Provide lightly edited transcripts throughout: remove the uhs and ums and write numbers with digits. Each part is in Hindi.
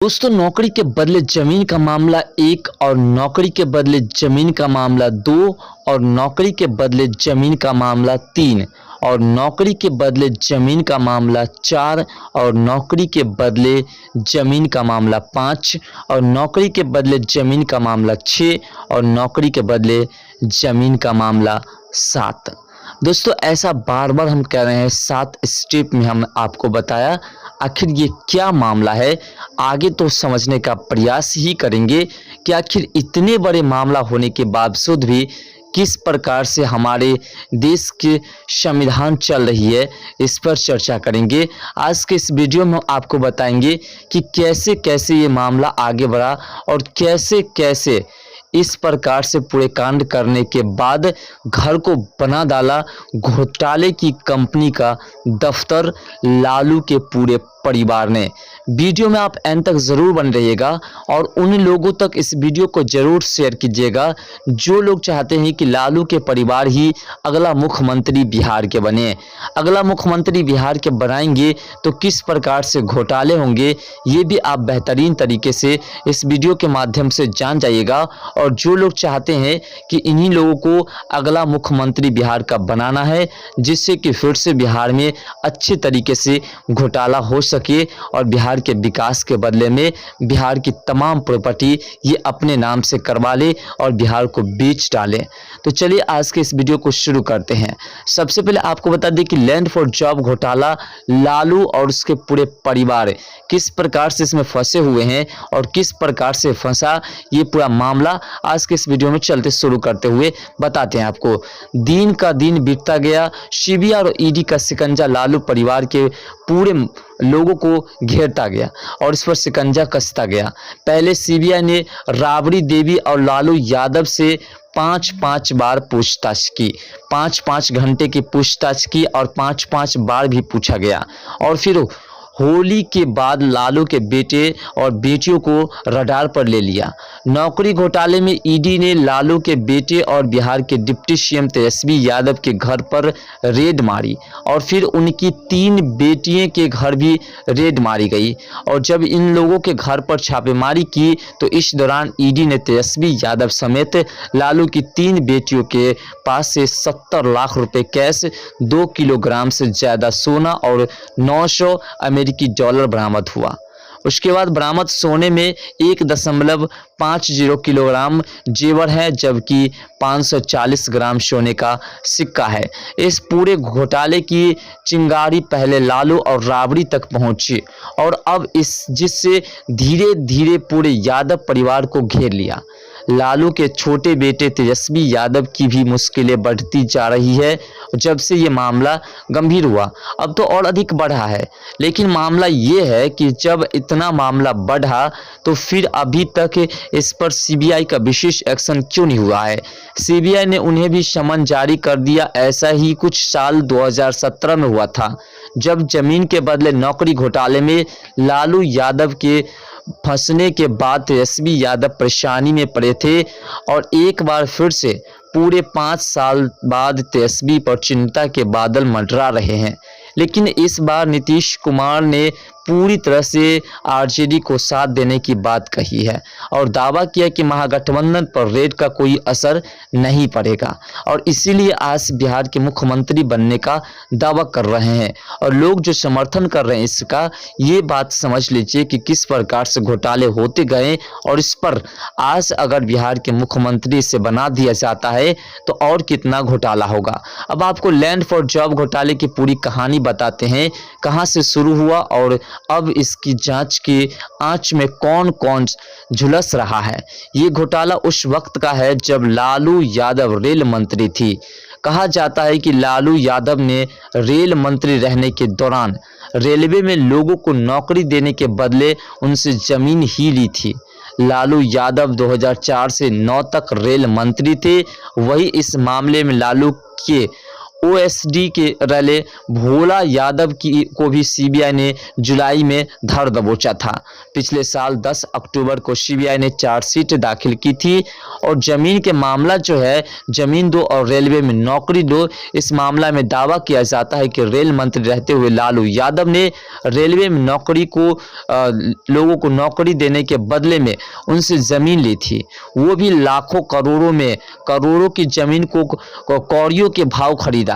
दोस्तों, नौकरी के बदले जमीन का मामला 1 और नौकरी के बदले जमीन का मामला 2 और नौकरी के बदले जमीन का मामला 3 और नौकरी के बदले जमीन का मामला 4 और नौकरी के बदले जमीन का मामला 5 और नौकरी के बदले जमीन का मामला 6 और नौकरी के बदले जमीन का मामला 7। दोस्तों, ऐसा बार बार हम कह रहे हैं, 7 स्टेप में हम आपको बताया। आखिर ये क्या मामला है, आगे तो समझने का प्रयास ही करेंगे कि आखिर इतने बड़े मामला होने के बावजूद भी किस प्रकार से हमारे देश के संविधान चल रही है, इस पर चर्चा करेंगे। आज के इस वीडियो में आपको बताएंगे कि कैसे कैसे ये मामला आगे बढ़ा और कैसे कैसे इस प्रकार से पूरे कांड करने के बाद घर को बना डाला घोटाले की कंपनी का दफ्तर लालू के पूरे परिवार ने। वीडियो में आप एंड तक ज़रूर बने रहिएगा और उन लोगों तक इस वीडियो को ज़रूर शेयर कीजिएगा जो लोग चाहते हैं कि लालू के परिवार ही अगला मुख्यमंत्री बिहार के बने। अगला मुख्यमंत्री बिहार के बनाएंगे तो किस प्रकार से घोटाले होंगे, ये भी आप बेहतरीन तरीके से इस वीडियो के माध्यम से जान जाइएगा। और जो लोग चाहते हैं कि इन्हीं लोगों को अगला मुख्यमंत्री बिहार का बनाना है, जिससे कि फिर से बिहार में अच्छे तरीके से घोटाला हो सके और बिहार के विकास के बदले में बिहार की तमाम प्रॉपर्टी ये अपने नाम से करवा ले और बिहार को बेच डाले। तो चलिए आज के इस वीडियो को शुरू करते हैं। सबसे पहले आपको बता दें कि लैंड फॉर जॉब घोटाला लालू और उसके पूरे परिवार किस प्रकार से इसमें फंसे हुए हैं और किस प्रकार से फंसा ये पूरा मामला आज के इस वीडियो में चलते शुरू करते हुए बताते हैं आपको। दिन का दिन बीतता गया, सीबीआई और ईडी का शिकंजा लालू परिवार के पूरे लोगों को घेरता गया और इस पर शिकंजा कसता गया। पहले सीबीआई ने राबड़ी देवी और लालू यादव से 5-5 बार पूछताछ की, 5-5 घंटे की पूछताछ की और 5-5 बार भी पूछा गया। और फिर होली के बाद लालू के बेटे और बेटियों को रडार पर ले लिया। नौकरी घोटाले में ईडी ने लालू के बेटे और बिहार के डिप्टी सीएम तेजस्वी यादव के घर पर रेड मारी और फिर उनकी 3 बेटियों के घर भी रेड मारी गई। और जब इन लोगों के घर पर छापेमारी की तो इस दौरान ईडी ने तेजस्वी यादव समेत लालू की 3 बेटियों के पास से 70 लाख रुपए कैश, 2 किलोग्राम से ज़्यादा सोना और 900 अमेरिकी डॉलर बरामद हुआ। उसके बाद बरामद सोने में 1.50 किलोग्राम जेवर है, जबकि 540 ग्राम सोने का सिक्का है। इस पूरे घोटाले की चिंगारी पहले लालू और राबड़ी तक पहुंची और अब जिससे धीरे धीरे पूरे यादव परिवार को घेर लिया। लालू के छोटे बेटे तेजस्वी यादव की भी मुश्किलें बढ़ती जा रही है जब से ये मामला गंभीर हुआ। अब तो और अधिक बढ़ा है, लेकिन मामला ये है कि जब इतना मामला बढ़ा तो फिर अभी तक इस पर सीबीआई का विशेष एक्शन क्यों नहीं हुआ है। सीबीआई ने उन्हें भी समन जारी कर दिया। ऐसा ही कुछ साल 2017 में हुआ था, जब जमीन के बदले नौकरी घोटाले में लालू यादव के फंसने के बाद तेजस्वी यादव परेशानी में पड़े थे और एक बार फिर से पूरे 5 साल बाद तेजस्वी पर चिंता के बादल मंडरा रहे हैं। लेकिन इस बार नीतीश कुमार ने पूरी तरह से आरजेडी को साथ देने की बात कही है और दावा किया कि महागठबंधन पर रेड का कोई असर नहीं पड़ेगा और इसीलिए आज बिहार के मुख्यमंत्री बनने का दावा कर रहे हैं। और लोग जो समर्थन कर रहे हैं इसका, ये बात समझ लीजिए कि किस प्रकार से घोटाले होते गए और इस पर आज अगर बिहार के मुख्यमंत्री से बना दिया जाता है तो और कितना घोटाला होगा। अब आपको लैंड फॉर जॉब घोटाले की पूरी कहानी बताते हैं, कहां से शुरू हुआ और अब इसकी जांच की आंच में कौन कौन झुलस रहा है। ये घोटाला उस वक्त का है जब लालू यादव रेल मंत्री थी। कहा जाता है कि लालू यादव ने रेल मंत्री रहने के दौरान रेलवे में लोगों को नौकरी देने के बदले उनसे जमीन ही ली थी। लालू यादव 2004 से 9 तक रेल मंत्री थे। वही इस मामले में लालू के ओएसडी के रले भोला यादव को भी सीबीआई ने जुलाई में धर दबोचा था। पिछले साल 10 अक्टूबर को सीबीआई ने चार्जशीट दाखिल की थी और जमीन के मामला जो है, जमीन दो और रेलवे में नौकरी दो, इस मामला में दावा किया जाता है कि रेल मंत्री रहते हुए लालू यादव ने रेलवे में नौकरी को लोगों को नौकरी देने के बदले में उनसे ज़मीन ली थी, वो भी लाखों करोड़ों में, करोड़ों की ज़मीन को कौड़ियों के भाव खरीदा।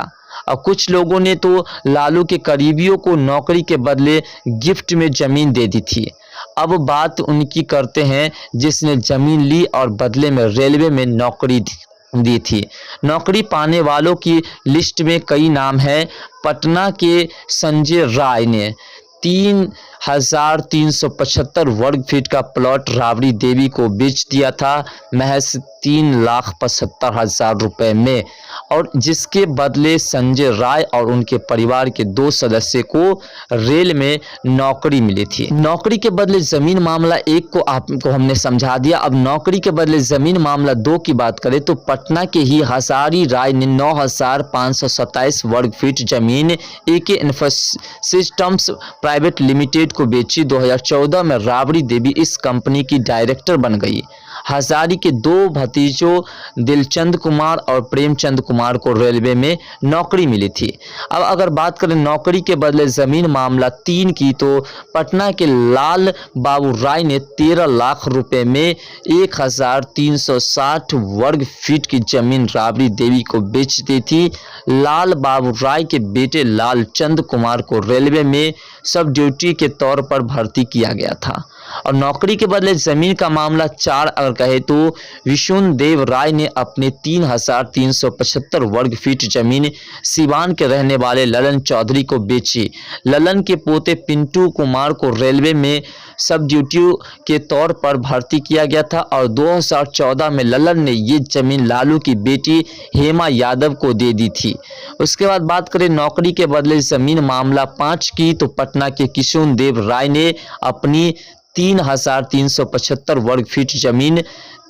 और कुछ लोगों ने तो लालू के करीबियों को नौकरी के बदले गिफ्ट में ज़मीन दे दी थी। अब बात उनकी करते हैं जिसने ज़मीन ली और बदले में रेलवे में नौकरी दी थी। नौकरी पाने वालों की लिस्ट में कई नाम हैं। पटना के संजय राय ने 3,375 वर्ग फीट का प्लॉट राबड़ी देवी को बेच दिया था महज 3,75,000 रुपए में, और जिसके बदले संजय राय और उनके परिवार के 2 सदस्य को रेल में नौकरी मिली थी। नौकरी के बदले जमीन मामला 1 को आपको हमने समझा दिया। अब नौकरी के बदले जमीन मामला 2 की बात करें तो पटना के ही हजारी राय ने 9,527 वर्ग फीट जमीन एके इंफ्रासिस्टम्स प्राइवेट लिमिटेड को बेची। 2014 में राबड़ी देवी इस कंपनी की डायरेक्टर बन गई। हजारी के 2 भतीजों दिलचंद कुमार और प्रेमचंद कुमार को रेलवे में नौकरी मिली थी। अब अगर बात करें नौकरी के बदले जमीन मामला 3 की तो पटना के लाल बाबू राय ने 13 लाख रुपए में 1,360 वर्ग फीट की जमीन राबड़ी देवी को बेच दी थी। लाल बाबू राय के बेटे लालचंद कुमार को रेलवे में सब ड्यूटी के तौर पर भर्ती किया गया था। और नौकरी के बदले जमीन का मामला 4 अगर कहे तो विष्णु देव राय ने अपने 3,375 वर्ग फीट जमीन सिवान के रहने वाले ललन चौधरी को बेची। ललन के पोते पिंटू कुमार को रेलवे में सब ड्यूटी के तौर पर भर्ती किया गया था और 2014 में ललन ने ये जमीन लालू की बेटी हेमा यादव को दे दी थी। उसके बाद बात करें नौकरी के बदले जमीन मामला 5 की तो पटना के किशोर देव राय ने अपनी 3,375 वर्ग फीट जमीन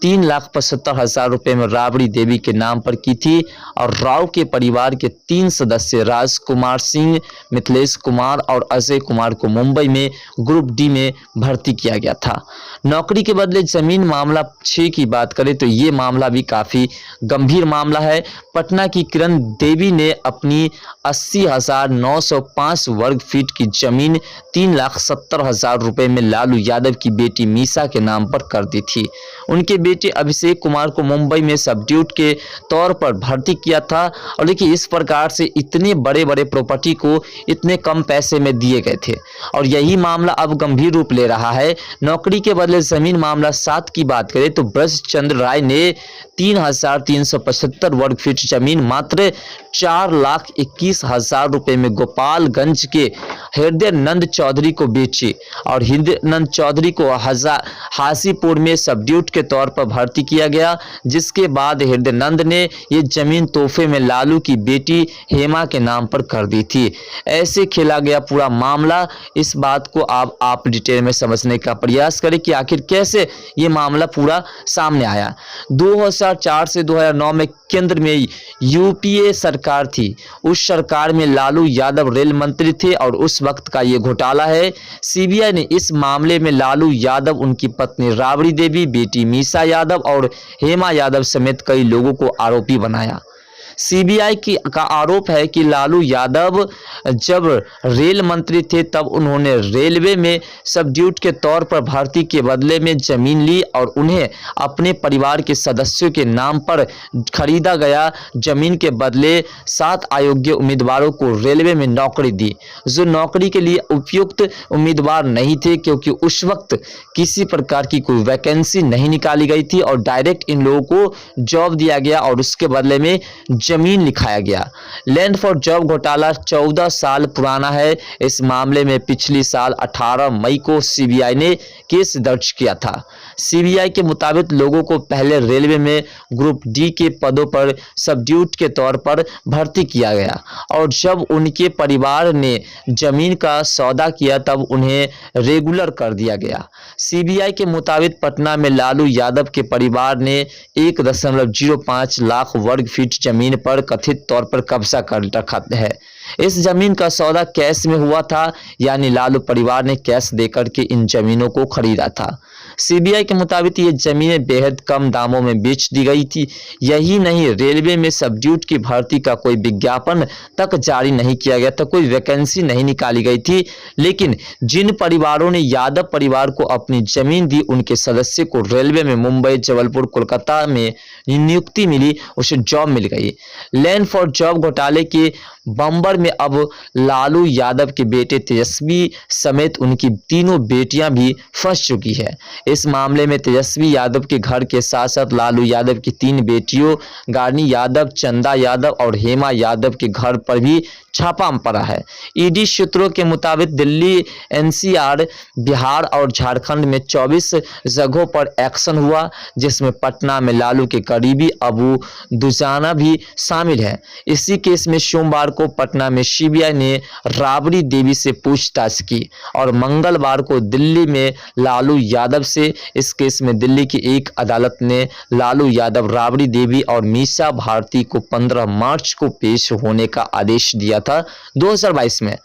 3,75,000 रुपए में राबड़ी देवी के नाम पर की थी और राव के परिवार के 3 सदस्य राजकुमार सिंह, मिथिलेश कुमार और अजय कुमार को मुंबई में ग्रुप डी में भर्ती किया गया था। नौकरी के बदले जमीन मामला 6 की बात करें तो ये मामला भी काफ़ी गंभीर मामला है। पटना की किरण देवी ने अपनी 80,905 वर्ग फीट की जमीन 3,70,000 रुपए में लालू यादव की बेटी मीसा के नाम पर कर दी थी। उनके बेटे अभिषेक कुमार को मुंबई में सबड्यूट के तौर पर भर्ती किया था। और देखिए इस प्रकार से इतने बड़े बड़े प्रॉपर्टी को इतने कम पैसे में दिए गए थे और यही मामला अब गंभीर रूप ले रहा है। नौकरी के बदले जमीन मामला 7 की बात करें तो ब्रजचंद्र राय ने 3,375 वर्ग फीट जमीन मात्र 4,21,000 रुपए में गोपालगंज के हृदय नंद चौधरी को बेची और हृदय नंद चौधरी को हाजीपुर में सबड्यूट के तौर पर भर्ती किया गया, जिसके बाद हृदय नंद ने ये जमीन तोहफे में लालू की बेटी हेमा के नाम पर कर दी थी। ऐसे खेला गया पूरा मामला। इस बात को आप डिटेल में समझने का प्रयास करें कि आखिर कैसे ये मामला पूरा सामने आया। 2004 से 2009 में केंद्र में यूपीए सरकार थी। उस सरकार में लालू यादव रेल मंत्री थे और उस वक्त का ये घोटाला है। सीबीआई ने इस मामले में लालू यादव, उनकी पत्नी राबड़ी देवी, बेटी मीसा यादव और हेमा यादव समेत कई लोगों को आरोपी बनाया। सीबीआई का आरोप है कि लालू यादव जब रेल मंत्री थे तब उन्होंने रेलवे में सबड्यूट के तौर पर भर्ती के बदले में जमीन ली और उन्हें अपने परिवार के सदस्यों के नाम पर खरीदा गया जमीन के बदले 7 अयोग्य उम्मीदवारों को रेलवे में नौकरी दी, जो नौकरी के लिए उपयुक्त उम्मीदवार नहीं थे क्योंकि उस वक्त किसी प्रकार की कोई वैकेंसी नहीं निकाली गई थी और डायरेक्ट इन लोगों को जॉब दिया गया और उसके बदले में जमीन लिखाया गया। लैंड फॉर जॉब घोटाला 14 साल पुराना है। इस मामले में पिछली साल 18 मई को सीबीआई ने केस दर्ज किया था। सीबीआई के मुताबिक लोगों को पहले रेलवे में ग्रुप डी के पदों पर सब्ड्यूट के तौर पर भर्ती किया गया और जब उनके परिवार ने जमीन का सौदा किया तब उन्हें रेगुलर कर दिया गया। सीबीआई के मुताबिक पटना में लालू यादव के परिवार ने 1.05 लाख वर्ग फीट जमीन पर कथित तौर पर कब्जा कर रखा है। इस जमीन का सौदा कैश में हुआ था, यानी लालू परिवार ने कैश देकर के इन जमीनों को खरीदा था। सीबीआई के मुताबिक ये जमीनें बेहद कम दामों में बेच दी गई थी। यही नहीं, रेलवे में सब्ड्यूट की भर्ती का कोई विज्ञापन तक जारी नहीं किया गया था, कोई वैकेंसी नहीं निकाली गई थी। लेकिन जिन परिवारों ने यादव परिवार को अपनी जमीन दी, उनके सदस्य को रेलवे में मुंबई, जबलपुर, कोलकाता में नियुक्ति मिली, उसे जॉब मिल गई। लैंड फॉर जॉब घोटाले के बम्बर में अब लालू यादव के बेटे तेजस्वी समेत उनकी तीनों बेटियां भी फंस चुकी है। इस मामले में तेजस्वी यादव के घर के साथ साथ लालू यादव की 3 बेटियों गार्नी यादव, चंदा यादव और हेमा यादव के घर पर भी छापा पड़ा है। ईडी सूत्रों के मुताबिक दिल्ली, एनसीआर, बिहार और झारखंड में 24 जगहों पर एक्शन हुआ, जिसमें पटना में लालू के करीबी अबू दुजाना भी शामिल है। इसी केस में सोमवार को पटना में सीबीआई ने राबड़ी देवी से पूछताछ की और मंगलवार को दिल्ली में लालू यादव से। इस केस में दिल्ली की एक अदालत ने लालू यादव, राबड़ी देवी और मीसा भारती को 15 मार्च को पेश होने का आदेश दिया था 2022 में।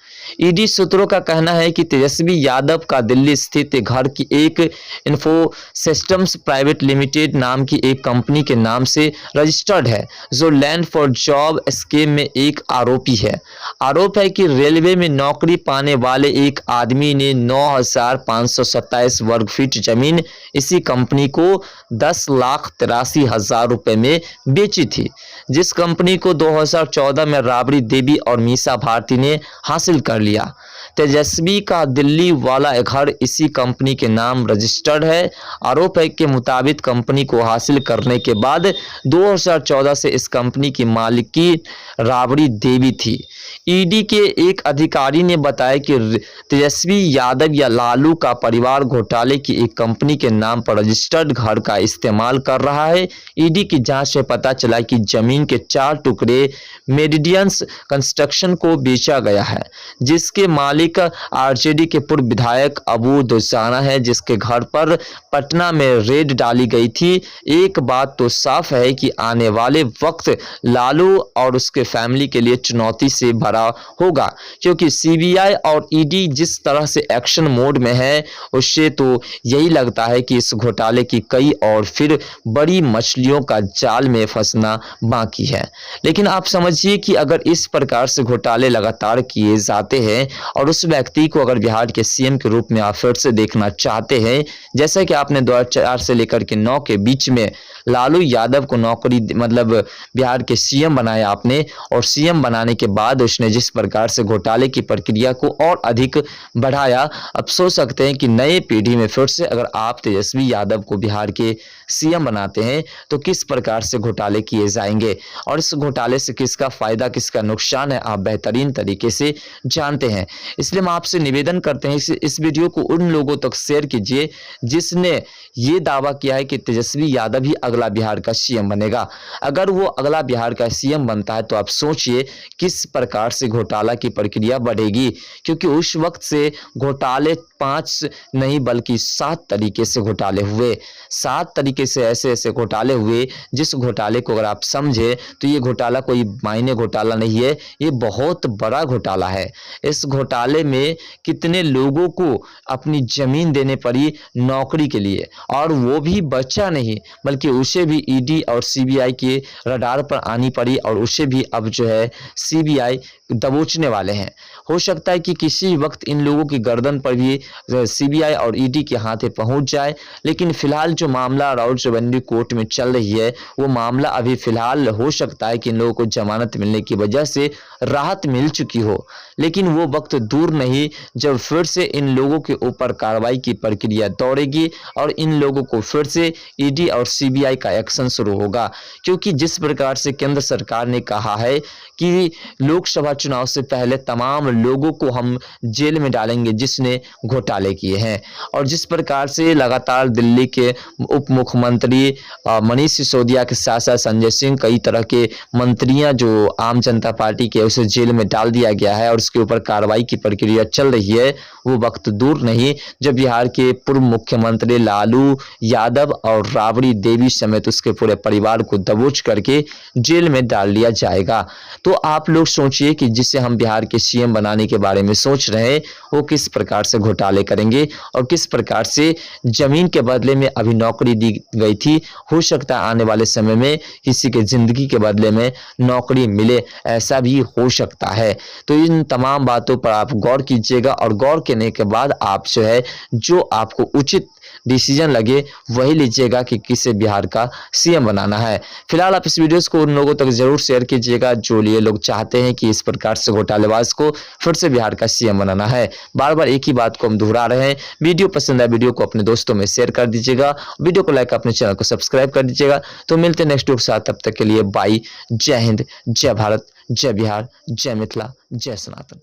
ईडी सूत्रों का कहना है कि तेजस्वी यादव का दिल्ली स्थित घर की एक इन्फो सिस्टम्स प्राइवेट लिमिटेड नाम की एक कंपनी के नाम से रजिस्टर्ड है, जो लैंड फॉर जॉब स्कीम में एक आरोपी है। आरोप है कि रेलवे में नौकरी पाने वाले एक आदमी ने 9,527 वर्ग फीट जमीन इसी कंपनी को 10,83,000 रुपए में बेची थी, जिस कंपनी को 2014 में राबड़ी देवी और मीसा भारती ने हासिल कर लिया। तेजस्वी का दिल्ली वाला घर इसी कंपनी के नाम रजिस्टर्ड है। आरोप है के मुताबिक कंपनी को हासिल करने के बाद 2014 से इस कंपनी की मालिकी राबड़ी देवी थी। ईडी के एक अधिकारी ने बताया कि तेजस्वी यादव या लालू का परिवार घोटाले की एक कंपनी के नाम पर रजिस्टर्ड घर का इस्तेमाल कर रहा है। ईडी की जांच में पता चला कि जमीन के 4 टुकड़े मेरिडियंस कंस्ट्रक्शन को बेचा गया है, जिसके मालिक आरजेडी के पूर्व विधायक अबू दुजाना है, जिसके घर पर पटना में रेड डाली गई थी। एक बात तो साफ है कि आने वाले वक्त लालू और उसके फैमिली के लिए चुनौती से भरा होगा, क्योंकि सीबीआई और ईडी जिस तरह से एक्शन मोड में है, उससे तो यही लगता है कि इस घोटाले की कई और फिर बड़ी मछलियों का जाल में फंसना बाकी है। लेकिन आप समझिए कि अगर इस प्रकार से घोटाले लगातार किए जाते हैं और उस व्यक्ति को अगर बिहार के सीएम के रूप में आप फिर से देखना चाहते हैं, जैसा कि आपने 2004 से लेकर के 9 के बीच में लालू यादव को नौकरी मतलब बिहार के सीएम बनाया आपने, और सीएम बनाने के बाद उसने जिस प्रकार से घोटाले की प्रक्रिया को और अधिक बढ़ाया, अब सोच सकते हैं कि नए पीढ़ी में फिर से अगर आप तेजस्वी यादव को बिहार के सीएम बनाते हैं तो किस प्रकार से घोटाले किए जाएंगे और इस घोटाले से किसका फायदा किसका नुकसान है आप बेहतरीन तरीके से जानते हैं। इसलिए हम आपसे निवेदन करते हैं इस वीडियो को उन लोगों तक शेयर कीजिए जिसने ये दावा किया है कि तेजस्वी यादव ही अगला बिहार का सीएम बनेगा। अगर वो अगला बिहार का सीएम बनता है तो आप सोचिए किस प्रकार से घोटाला की प्रक्रिया बढ़ेगी, क्योंकि उस वक्त से घोटाले 5 नहीं बल्कि 7 तरीके से घोटाले हुए। 7 तरीके से ऐसे ऐसे घोटाले हुए जिस घोटाले को अगर आप समझे तो ये घोटाला कोई मायने घोटाला नहीं है, ये बहुत बड़ा घोटाला है। इस घोटाले में कितने लोगों को अपनी जमीन देने पड़ी नौकरी के लिए, और वो भी बच्चा नहीं बल्कि उसे भी ईडी और सीबीआई के रडार पर आनी पड़ी, और उसे भी अब जो है सीबीआई दबोचने वाले हैं। हो सकता है कि किसी वक्त इन लोगों की गर्दन पर भी सीबीआई और ईडी के हाथे पहुंच जाए, लेकिन फिलहाल जो मामला राउरकेला कोर्ट में चल रही है वो मामला अभी फिलहाल हो सकता है कि इन लोगों को जमानत मिलने की वजह से राहत मिल चुकी हो, लेकिन वो वक्त दूर नहीं जब फिर से इन लोगों के ऊपर कार्रवाई की प्रक्रिया दौड़ेगी और इन लोगों को फिर से ईडी और सीबीआई का एक्शन शुरू होगा। क्योंकि जिस प्रकार से केंद्र सरकार ने कहा है कि लोकसभा चुनाव से पहले तमाम लोगों को हम जेल में डालेंगे जिसने घोटाले किए हैं। और जिस प्रकार से लगातार दिल्ली के उप मुख्यमंत्री मनीष सिसोदिया के साथ साथ संजय सिंह, कई तरह के मंत्रियां जो आम जनता पार्टी के, उसे जेल में डाल दिया गया है और उसके ऊपर कार्रवाई की प्रक्रिया चल रही है, वो वक्त दूर नहीं जब बिहार के पूर्व मुख्यमंत्री लालू यादव और राबड़ी देवी समेत उसके पूरे परिवार को दबोच करके जेल में डाल दिया जाएगा। तो आप लोग सोचिए कि जिसे हम बिहार के सीएम बनाने के बारे में सोच रहे हैं वो किस प्रकार से घोटाले करेंगे और किस प्रकार से जमीन के बदले में अभी नौकरी दी गई थी, हो सकता है आने वाले समय में किसी के जिंदगी के बदले में नौकरी मिले, ऐसा भी हो सकता है। तो इन तमाम बातों पर आप गौर कीजिएगा और गौर करने के बाद आप जो है जो आपको उचित डिसीजन लगे वही लीजिएगा कि किसे बिहार का सीएम बनाना है। फिलहाल आप इस वीडियो को उन लोगों तक जरूर शेयर कीजिएगा जो ये लोग चाहते हैं कि इस प्रकार से घोटालेबाज को फिर से बिहार का सीएम बनाना है। बार बार एक ही बात को हम दोहरा रहे हैं। वीडियो पसंद आए वीडियो को अपने दोस्तों में शेयर कर दीजिएगा, वीडियो को लाइक, अपने चैनल को सब्सक्राइब कर दीजिएगा। तो मिलते हैं नेक्स्ट वीडियो के साथ, तब तक के लिए बाय। जय हिंद, जय भारत, जय बिहार, जय मिथिला, जय सनातन।